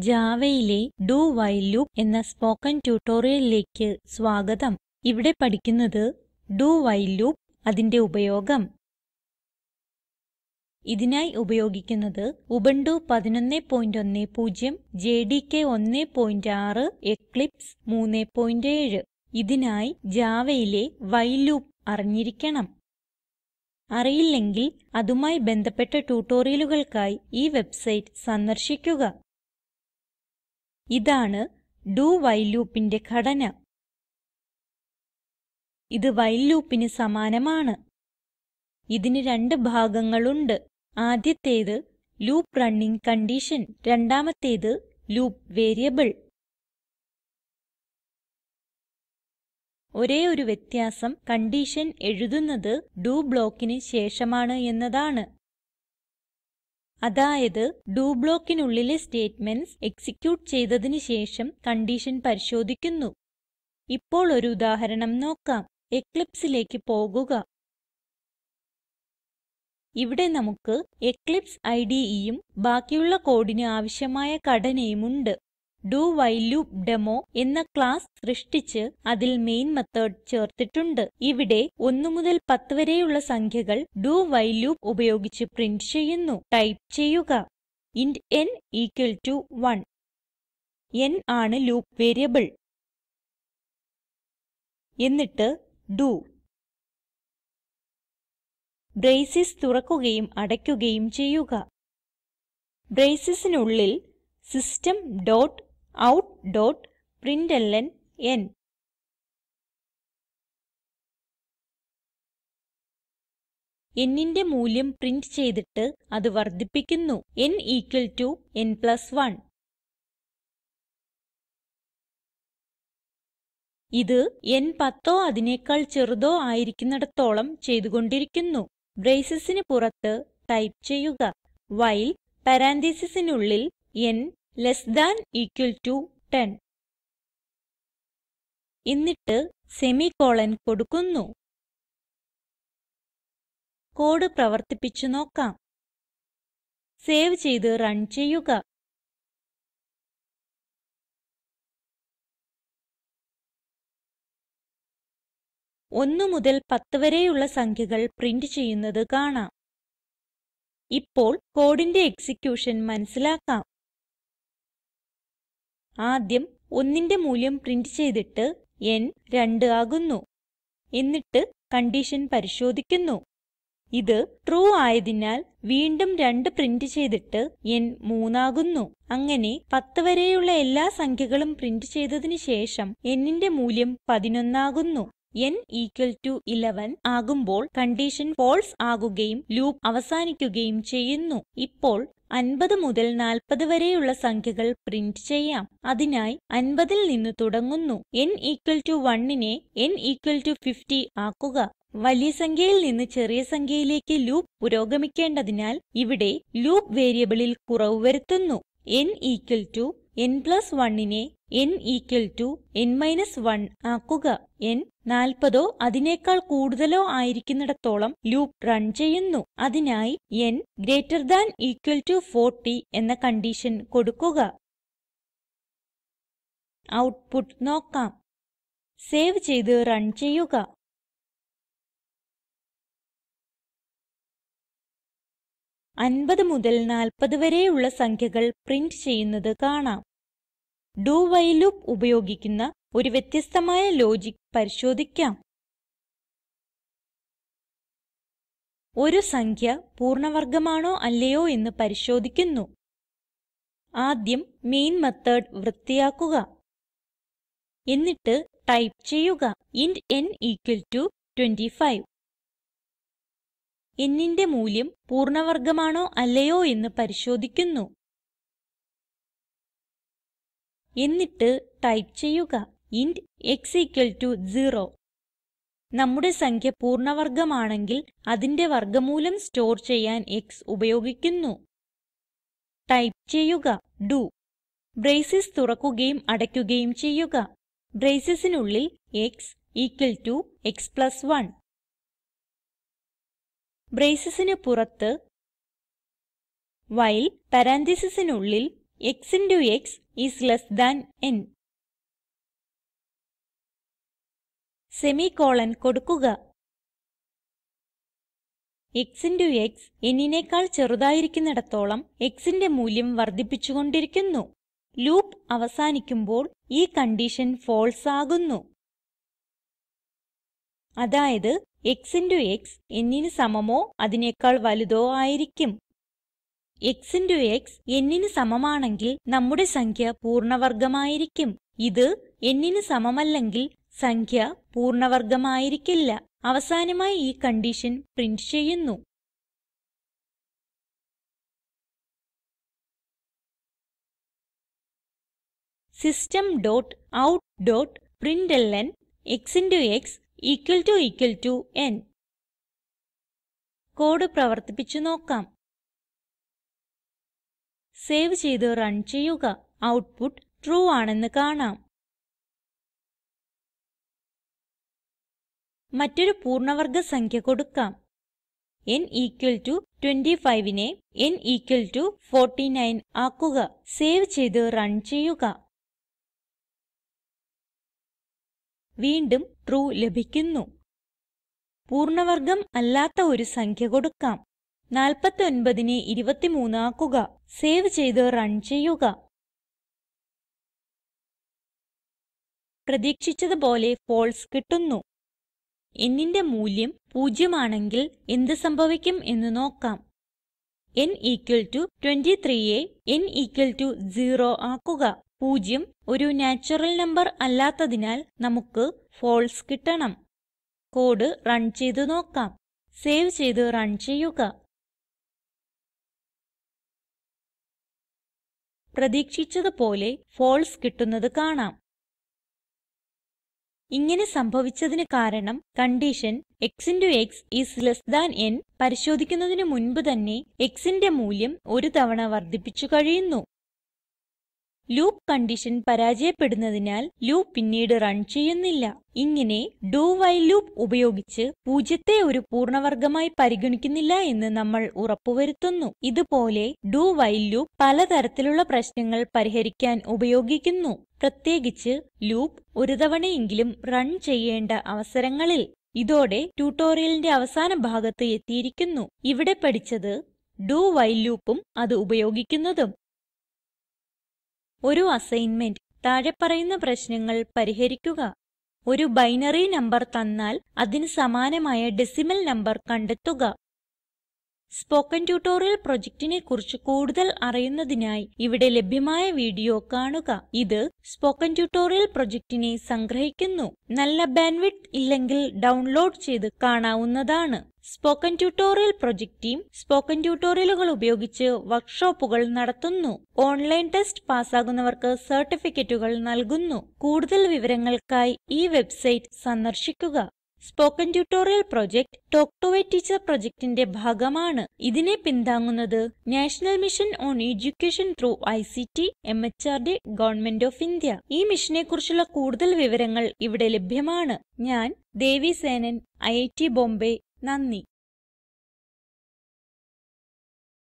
ജാവയിലെ do while loop എന്ന spoken ട്യൂട്ടോറിയലിലേക്ക് സ്വാഗതം. ഇവിടെ പഠിക്കുന്നത് ഡു വൈൽ ലൂപ്പ്, അതിന്റെ ഉപയോഗം. ഇതിനായി ഉപയോഗിക്കുന്നത് ഉബുണ്ടു 1110, ജെഡികെ 1.6, എക്ലിപ്സ് 3.7. ഇതിനായി ജാവയിലെ വൈൽ ലൂപ്പ് അറിഞ്ഞിരിക്കണം. അറിയില്ലെങ്കിൽ അതുമായി ബന്ധപ്പെട്ട ട്യൂട്ടോറിയലുകൾക്കായി ഈ വെബ്സൈറ്റ് സന്ദർശിക്കുക. ഇതാണ് ഡു വൈൽ ലൂപ്പിന്റെ ഘടന. ഇത് വൈൽ ലൂപ്പിന് സമാനമാണ്. ഇതിന് രണ്ട് ഭാഗങ്ങളുണ്ട്. ആദ്യത്തേത് ലൂപ്പ് റണ്ണിംഗ് കണ്ടീഷൻ, രണ്ടാമത്തേത് ലൂപ്പ് വേരിയബിൾ. ഒരേ ഒരു വ്യത്യാസം കണ്ടീഷൻ എഴുതുന്നത് ഡു ബ്ലോക്കിന് ശേഷമാണ് എന്നതാണ്. അതായത് ഡു ബ്ലോക്കിനുള്ളിലെ സ്റ്റേറ്റ്മെന്റ്സ് എക്സിക്യൂട്ട് ചെയ്തതിന് ശേഷം കണ്ടീഷൻ പരിശോധിക്കുന്നു. ഇപ്പോൾ ഒരു ഉദാഹരണം നോക്കാം. എക്ലിപ്സിലേക്ക് പോകുക. ഇവിടെ നമുക്ക് എക്ലിപ്സ് IDEയും ബാക്കിയുള്ള കോഡിന് ആവശ്യമായ ഘടനയും ഉണ്ട്. ഡു വൈൽ ലൂപ്പ് ഡെമോ എന്ന ക്ലാസ് സൃഷ്ടിച്ച് അതിൽ മെയിൻ മെത്തോട് ചേർത്തിട്ടുണ്ട്. ഇവിടെ 1 മുതൽ 10 വരെയുള്ള സംഖ്യകൾ ഡു വൈൽ ലൂപ്പ് ഉപയോഗിച്ച് പ്രിന്റ് ചെയ്യുന്നു. ടൈപ്പ് ചെയ്യുക int n equal to 1. n ആണ് ലൂപ്പ് വേരിയബിൾ. എന്നിട്ട് ഡു. ബ്രേസസ് തുറക്കുകയും അടയ്ക്കുകയും ചെയ്യുക. ബ്രേസസിനുള്ളിൽ system dot out dot println n. nന്റെ മൂല്യം പ്രിന്റ് ചെയ്തിട്ട് അത് വർദ്ധിപ്പിക്കുന്നു. n equal to n plus 1. ഇത് n 10ഓ അതിനേക്കാൾ ചെറുതോ ആയിരിക്കുന്നിടത്തോളം ചെയ്തുകൊണ്ടിരിക്കുന്നു. ബ്രേസസിന് പുറത്ത് ടൈപ്പ് ചെയ്യുക വൈൽ പരാൻതീസിസിനുള്ളിൽ n less than equal to 10. എന്നിട്ട് സെമിക്കോളൻ കൊടുക്കുന്നു. കോഡ് പ്രവർത്തിപ്പിച്ചു നോക്കാം. സേവ് ചെയ്ത് റൺ ചെയ്യുക. ഒന്ന് മുതൽ 10 വരെയുള്ള സംഖ്യകൾ പ്രിന്റ് ചെയ്യുന്നത് കാണാം. ഇപ്പോൾ കോഡിന്റെ എക്സിക്യൂഷൻ മനസിലാക്കാം. ആദ്യം 1ന്റെ മൂല്യം പ്രിന്റ് ചെയ്തിട്ട് n 2 ആകുന്നു. എന്നിട്ട് കണ്ടീഷൻ പരിശോധിക്കുന്നു. ഇത് ട്രൂ ആയതിനാൽ വീണ്ടും 2 പ്രിന്റ് ചെയ്തിട്ട് n 3 ആകുന്നു. അങ്ങനെ 10 വരെയുള്ള എല്ലാ സംഖ്യകളും പ്രിന്റ് ചെയ്തതിന് ശേഷം nന്റെ മൂല്യം 11 ആകുന്നു. n equal to 11 ആകുമ്പോൾ കണ്ടീഷൻ ഫാൽസെ ആകുകയും ലൂപ്പ് അവസാനിക്കുകയും ചെയ്യുന്നു. ഇപ്പോൾ 50 മുതൽ 40 വരെയുള്ള സംഖ്യകൾ പ്രിന്റ് ചെയ്യാം. അതിനായി 50ൽ നിന്ന് തുടങ്ങുന്നു. n equal to 1നെ n equal to 50 ആക്കുക. വലിയ സംഖ്യയിൽ നിന്ന് ചെറിയ സംഖ്യയിലേക്ക് ലൂപ്പ് പുരോഗമിക്കേണ്ടതിനാൽ ഇവിടെ ലൂപ്പ് വേരിയബിളിൽ കുറവ് വരുത്തുന്നു. n equal to n plus 1നെ n equal to n minus 1 ആക്കുക. n 40ഓ അതിനേക്കാൾ കൂടുതലോ ആയിരിക്കുന്നിടത്തോളം ലൂപ്പ് റൺ ചെയ്യുന്നു. അതിനായി n greater than equal to 40 എന്ന കണ്ടീഷൻ കൊടുക്കുക. ഔട്ട്പുട്ട് നോക്കാം. സേവ് ചെയ്ത് റൺ ചെയ്യുക. $50 മുതൽ 40 വരെയുള്ള സംഖ്യകൾ പ്രിന്റ് ചെയ്യുന്നത് കാണാം. ഡു വൈൽ ലൂപ്പ് ഉപയോഗിക്കുന്ന ഒരു വ്യത്യസ്തമായ ലോജിക് പരിശോധിക്കാം. ഒരു സംഖ്യ പൂർണ്ണവർഗമാണോ അല്ലയോ എന്ന് പരിശോധിക്കുന്നു. ആദ്യം മെയിൻ മെത്തോട് വൃത്തിയാക്കുക. എന്നിട്ട് ടൈപ്പ് ചെയ്യുക int n equal to 25. nന്റെ മൂല്യം പൂർണ്ണവർഗമാണോ അല്ലയോ എന്ന് പരിശോധിക്കുന്നു. എന്നിട്ട് ടൈപ്പ് ചെയ്യുക int x equal to 0. നമ്മുടെ സംഖ്യ പൂർണ്ണവർഗമാണെങ്കിൽ അതിന്റെ വർഗമൂലം സ്റ്റോർ ചെയ്യാൻ x ഉപയോഗിക്കുന്നു. ടൈപ്പ് ചെയ്യുക ഡു. ബ്രേസസ് തുറക്കുകയും അടയ്ക്കുകയും ചെയ്യുക. ബ്രേസസിനുള്ളിൽ x equal to x plus 1. ബ്രേസസിന് പുറത്ത് വൈൽ പരാൻതീസിസിനുള്ളിൽ x into x is less than n. Semicolon കൊടുക്കുക. x into x nനേക്കാൾ ചെറുതായിരിക്കുന്നിടത്തോളം xന്റെ മൂല്യം വർദ്ധിപ്പിച്ചുകൊണ്ടിരിക്കുന്നു. ലൂപ്പ് അവസാനിക്കുമ്പോൾ ഈ കണ്ടീഷൻ ഫാൽസെ ആകുന്നു. അതായത് x into x nന് സമമോ അതിനേക്കാൾ വലുതോ ആയിരിക്കും. x into x nന് സമമാണെങ്കിൽ നമ്മുടെ സംഖ്യ പൂർണ്ണവർഗമായിരിക്കും. ഇത് nന് സമമല്ലെങ്കിൽ സംഖ്യ പൂർണ്ണവർഗമായിരിക്കില്ല. അവസാനമായി ഈ കണ്ടീഷൻ പ്രിന്റ് ചെയ്യുന്നു. system.out.println x into x equal to n. Code പ്രവർത്തിപ്പിച്ചു നോക്കാം. സേവ് ചെയ്ത് റൺ ചെയ്യുക. ഔട്ട്പുട്ട് ട്രൂ ആണെന്ന് കാണാം. മറ്റൊരു പൂർണ്ണവർഗ സംഖ്യ കൊടുക്കാം. n equal to 25നെ n equal to 49 ആക്കുക. സേവ് ചെയ്ത് റൺ ചെയ്യുക. വീണ്ടും ട്രൂ ലഭിക്കുന്നു. പൂർണ്ണവർഗം അല്ലാത്ത ഒരു സംഖ്യ കൊടുക്കാം. 49നെ 23 ആക്കുക. സേവ് ചെയ്ത് റൺ ചെയ്യുക. പ്രതീക്ഷിച്ചതുപോലെ ഫാൽസെ കിട്ടുന്നു. nന്റെ മൂല്യം 0 ആണെങ്കിൽ എന്ത് സംഭവിക്കും എന്ന് നോക്കാം. n equal to 23യെ n equal to 0 ആക്കുക. 0 ഒരു നാച്ചുറൽ നമ്പർ അല്ലാത്തതിനാൽ നമുക്ക് ഫാൽസെ കിട്ടണം. കോഡ് റൺ ചെയ്ത് നോക്കാം. സേവ് ചെയ്ത് റൺ ചെയ്യുക. പ്രതീക്ഷിച്ചതുപോലെ ഫാൽസെ കിട്ടുന്നത് കാണാം. ഇങ്ങനെ സംഭവിച്ചതിന് കാരണം condition x into x is less than n പരിശോധിക്കുന്നതിന് മുൻപ് തന്നെ xന്റെ മൂല്യം ഒരു തവണ വർദ്ധിപ്പിച്ചു കഴിയുന്നു. ലൂപ്പ് കണ്ടീഷൻ പരാജയപ്പെടുന്നതിനാൽ ലൂപ്പ് പിന്നീട് റൺ ചെയ്യുന്നില്ല. ഇങ്ങനെ ഡു വൈൽ ലൂപ്പ് ഉപയോഗിച്ച് 0ത്തെ ഒരു പൂർണ്ണവർഗമായി പരിഗണിക്കുന്നില്ല എന്ന് നമ്മൾ ഉറപ്പുവരുത്തുന്നു. ഇതുപോലെ ഡു വൈൽ ലൂപ്പ് പലതരത്തിലുള്ള പ്രശ്നങ്ങൾ പരിഹരിക്കാൻ ഉപയോഗിക്കുന്നു. പ്രത്യേകിച്ച് ലൂപ്പ് ഒരു തവണയെങ്കിലും റൺ ചെയ്യേണ്ട അവസരങ്ങളിൽ. ഇതോടെ ട്യൂട്ടോറിയലിന്റെ അവസാന ഭാഗത്ത് എത്തിയിരിക്കുന്നു. ഇവിടെ പഠിച്ചത് ഡു വൈൽ ലൂപ്പും അത് ഉപയോഗിക്കുന്നതും. ഒരു അസൈൻമെന്റ്. താഴെ പറയുന്ന പ്രശ്നങ്ങൾ പരിഹരിക്കുക. ഒരു ബൈനറി നമ്പർ തന്നാൽ അതിന് സമാനമായ ഡെസിമൽ നമ്പർ കണ്ടെത്തുക. സ്പോക്കൻ ട്യൂട്ടോറിയൽ പ്രൊജക്റ്റിനെ കുറിച്ച് കൂടുതൽ അറിയുന്നതിനായി ഇവിടെ ലഭ്യമായ വീഡിയോ കാണുക. ഇത് സ്പോക്കൻ ട്യൂട്ടോറിയൽ പ്രൊജക്റ്റിനെ സംഗ്രഹിക്കുന്നു. നല്ല ബാൻഡ്വിഡ്ത്ത് ഇല്ലെങ്കിൽ ഡൗൺലോഡ് ചെയ്ത് കാണാവുന്നതാണ്. Spoken tutorial project team spoken ട്യൂട്ടോറിയലുകൾ ഉപയോഗിച്ച് വർക്ക്ഷോപ്പുകൾ നടത്തുന്നു. ഓൺലൈൻ ടെസ്റ്റ് പാസ്സാകുന്നവർക്ക് സർട്ടിഫിക്കറ്റുകൾ നൽകുന്നു. കൂടുതൽ വിവരങ്ങൾക്കായി ഈ വെബ്സൈറ്റ് സന്ദർശിക്കുക. Spoken tutorial project talk to a teacher പ്രൊജക്റ്റിന്റെ ഭാഗമാണ്. ഇതിനെ പിന്താങ്ങുന്നത് national mission on education through ICT MHRD government of India. ഈ മിഷനെ കുറിച്ചുള്ള കൂടുതൽ വിവരങ്ങൾ ഇവിടെ ലഭ്യമാണ്. ഞാൻ ദേവി സേനൻ, IIT ബോംബെ. നന്ദി.